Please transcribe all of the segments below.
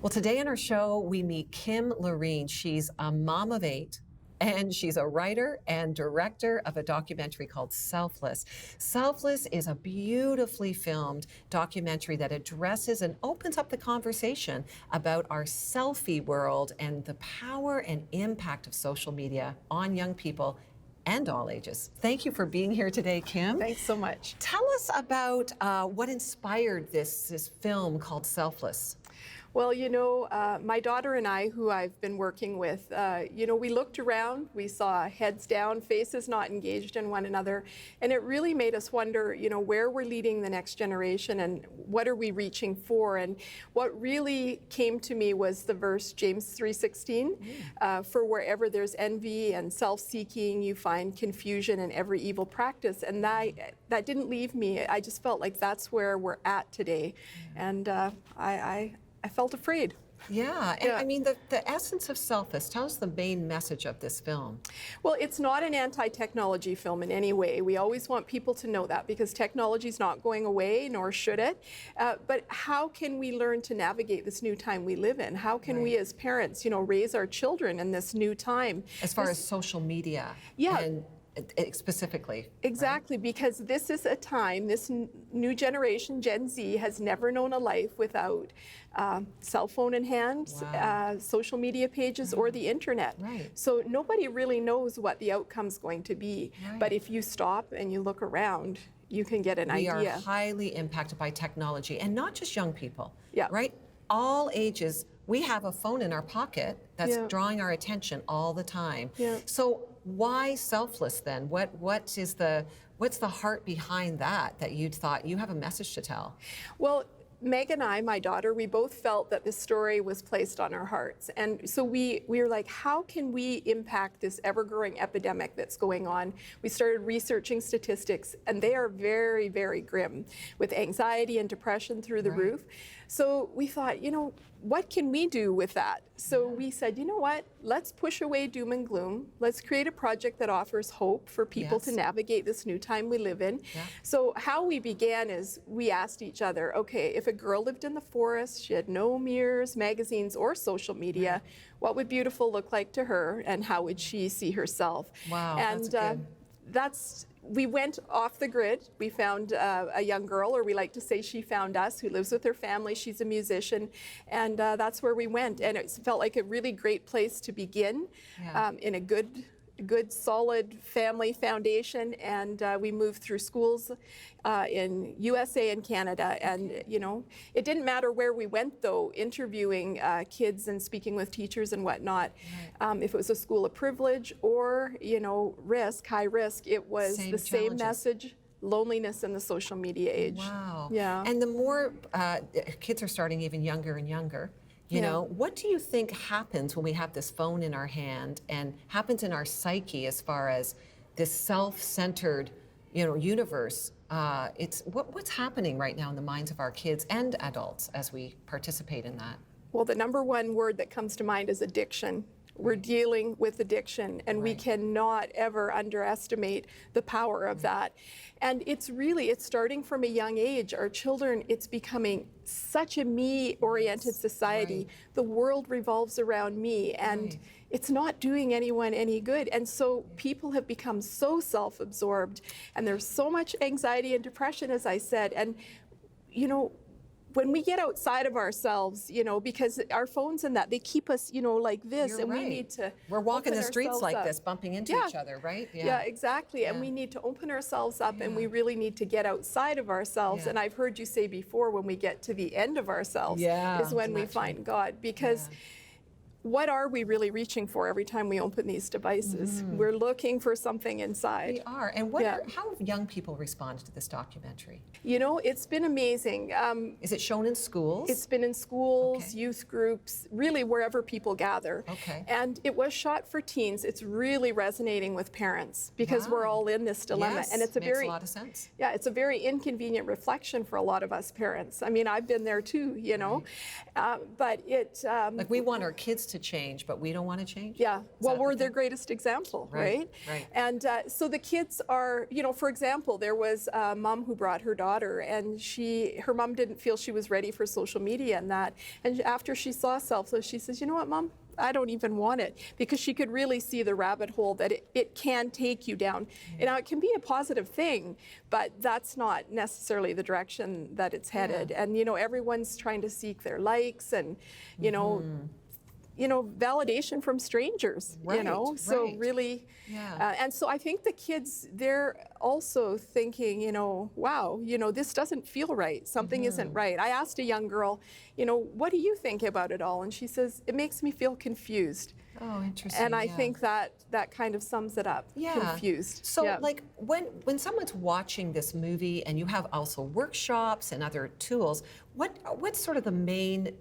Well, today on our show, we meet Kim Laureen. She's a mom of 8, and she's a writer and director of a documentary called Selfless. Selfless is a beautifully filmed documentary that addresses and opens up the conversation about our selfie world and the power and impact of social media on young people and all ages. Thank you for being here today, Kim. Thanks so much. Tell us about what inspired this film called Selfless. Well, my daughter and I, who I've been working with, we looked around, we saw heads down, faces not engaged in one another, and it really made us wonder, where we're leading the next generation and what are we reaching for? And what really came to me was the verse James 3:16, for wherever there's envy and self-seeking, you find confusion and every evil practice. And that didn't leave me. I just felt like that's where we're at today. And I felt afraid. Yeah, and I mean, the essence of Selfless, tell us the main message of this film. Well, it's not an anti-technology film in any way. We always want people to know that because technology is not going away, nor should it. But how can we learn to navigate this new time we live in? How can we as parents, raise our children in this new time? As far as social media. Yeah. And specifically. Exactly, right? Because this is a time, this new generation, Gen Z, has never known a life without cell phone in hand, social media pages, or the internet. Right. So nobody really knows what the outcome's going to be. Right. But if you stop and you look around, you can get an idea. We are highly impacted by technology, and not just young people, yeah. right? All ages. We have a phone in our pocket that's drawing our attention all the time. Yeah. So why Selfless then? What's the heart behind that you thought you have a message to tell? Well, Meg and I, my daughter, we both felt that this story was placed on our hearts. And so we were like, how can we impact this ever-growing epidemic that's going on? We started researching statistics, and they are very, very grim, with anxiety and depression through the roof. So we thought, what can we do with that? So we said, you know what, let's push away doom and gloom. Let's create a project that offers hope for people to navigate this new time we live in. Yeah. So how we began is we asked each other, okay, if a girl lived in the forest, she had no mirrors, magazines, or social media, what would beautiful look like to her, and how would she see herself? Wow, and we went off the grid. We found a young girl, or we like to say she found us, who lives with her family. She's a musician, and that's where we went. And it felt like a really great place to begin in a good, solid family foundation. And we moved through schools in USA and Canada. And, it didn't matter where we went, though, interviewing kids and speaking with teachers and whatnot. If it was a school of privilege or, high risk, it was the same message. Loneliness in the social media age. Wow. Yeah. And the more kids are starting even younger and younger, what do you think happens when we have this phone in our hand and happens in our psyche as far as this self-centered, universe? What's happening right now in the minds of our kids and adults as we participate in that? Well, the number one word that comes to mind is addiction. We're dealing with addiction, and we cannot ever underestimate the power of that. And it's starting from a young age. Our children, it's becoming such a me-oriented society. The world revolves around me, and it's not doing anyone any good. And so people have become so self-absorbed, and there's so much anxiety and depression, as I said. And, when we get outside of ourselves, because our phones and that, they keep us, like this. You're and right. we need to We're walking the streets ourselves like up. this, bumping into each other, right? Yeah, exactly. And we need to open ourselves up, and we really need to get outside of ourselves. And I've heard you say before, when we get to the end of ourselves is when we find God. Because what are we really reaching for every time we open these devices? We're looking for something inside. We are. And how have young people responded to this documentary? It's been amazing. Is it shown in schools? It's been in schools, youth groups, really wherever people gather. Okay. And it was shot for teens. It's really resonating with parents because we're all in this dilemma. Yes, and it's makes a lot of sense. Yeah, it's a very inconvenient reflection for a lot of us parents. I mean, I've been there too, but it... like we want our kids to to change, but we don't want to change? Yeah, well, that we're okay? their greatest example, right? Right. And so the kids are, for example, there was a mom who brought her daughter, and her mom didn't feel she was ready for social media and that. And after she saw Selfless, she says, you know what, Mom? I don't even want it, because she could really see the rabbit hole that it can take you down. Now, it can be a positive thing, but that's not necessarily the direction that it's headed. And, everyone's trying to seek their likes and, validation from strangers, so right. really, and so I think the kids, they're also thinking, wow, this doesn't feel right. Something isn't right. I asked a young girl, what do you think about it all? And she says, it makes me feel confused. Oh, interesting. And I think that kind of sums it up, confused. So like when someone's watching this movie and you have also workshops and other tools, what's sort of the main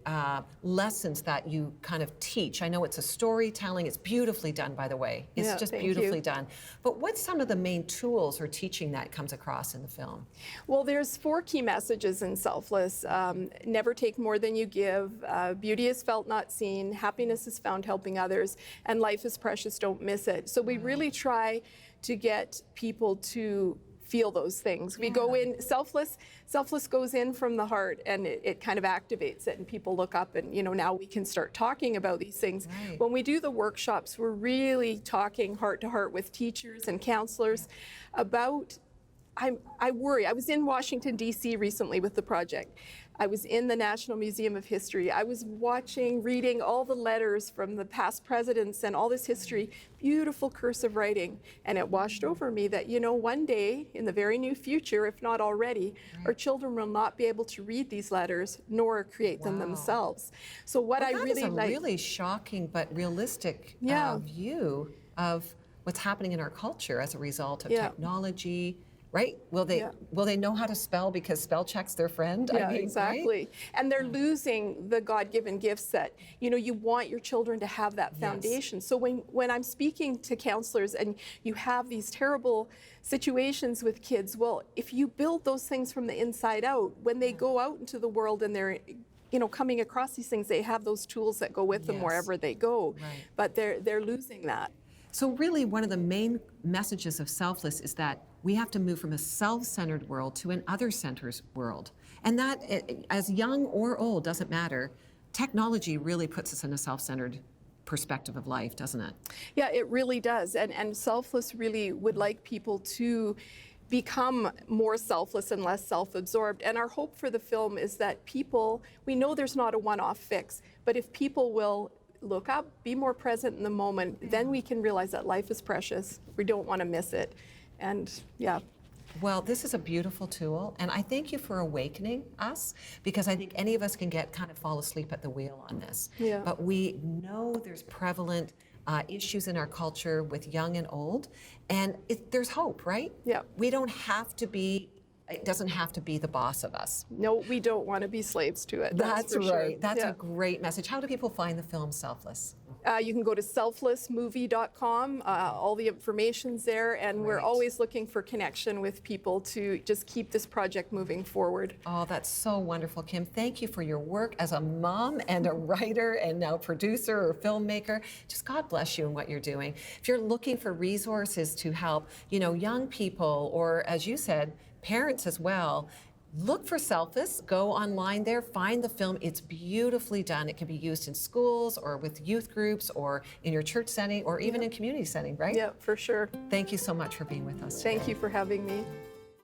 lessons that you kind of teach? I know it's a storytelling, it's beautifully done, by the way. It's just beautifully done. But what's some of the main tools or teaching that comes across in the film? Well, there's 4 key messages in Selfless. Never take more than you give. Beauty is felt, not seen. Happiness is found helping others. And life is precious, don't miss it. So we really try to get people to feel those things. We go in, selfless goes in from the heart, and it kind of activates it, and people look up, and now we can start talking about these things. When we do the workshops, we're really talking heart to heart with teachers and counselors about, I worry. I was in Washington, D.C. recently with the project. I was in the National Museum of History. I was reading all the letters from the past presidents and all this history, beautiful cursive writing. And it washed over me that, one day in the very near future, if not already, our children will not be able to read these letters nor create them themselves. So what I really like— That is a really shocking but realistic view of what's happening in our culture as a result of technology. Right? Will they know how to spell because spell check's their friend? Yeah, exactly. Right? And they're losing the God-given gifts that, you want your children to have that foundation. So when I'm speaking to counselors and you have these terrible situations with kids, well, if you build those things from the inside out, when they go out into the world and they're coming across these things, they have those tools that go with them wherever they go. But they're losing that. So really one of the main messages of Selfless is that we have to move from a self-centered world to an other-centered world. And that, as young or old, doesn't matter. Technology really puts us in a self-centered perspective of life, doesn't it? Yeah, it really does. And Selfless really would like people to become more selfless and less self-absorbed. And our hope for the film is that we know there's not a one-off fix, but if people will look up, be more present in the moment, then we can realize that life is precious. We don't want to miss it. And well, this is a beautiful tool, and I thank you for awakening us, because I think any of us can kind of fall asleep at the wheel on this. But we know there's prevalent issues in our culture with young and old, and there's hope, right? We don't have to be— it doesn't have to be the boss of us. No, we don't want to be slaves to it. That's right. Sure. That's a great message. How do people find the film Selfless? You can go to selflessmovie.com. All the information's there, and we're always looking for connection with people to just keep this project moving forward. Oh, that's so wonderful, Kim. Thank you for your work as a mom and a writer and now producer or filmmaker. Just God bless you in what you're doing. If you're looking for resources to help, young people, or as you said, parents as well, look for Selfless. Go online there, find the film. It's beautifully done. It can be used in schools or with youth groups or in your church setting or even in community setting, right? Yeah, for sure. Thank you so much for being with us today. Thank you for having me.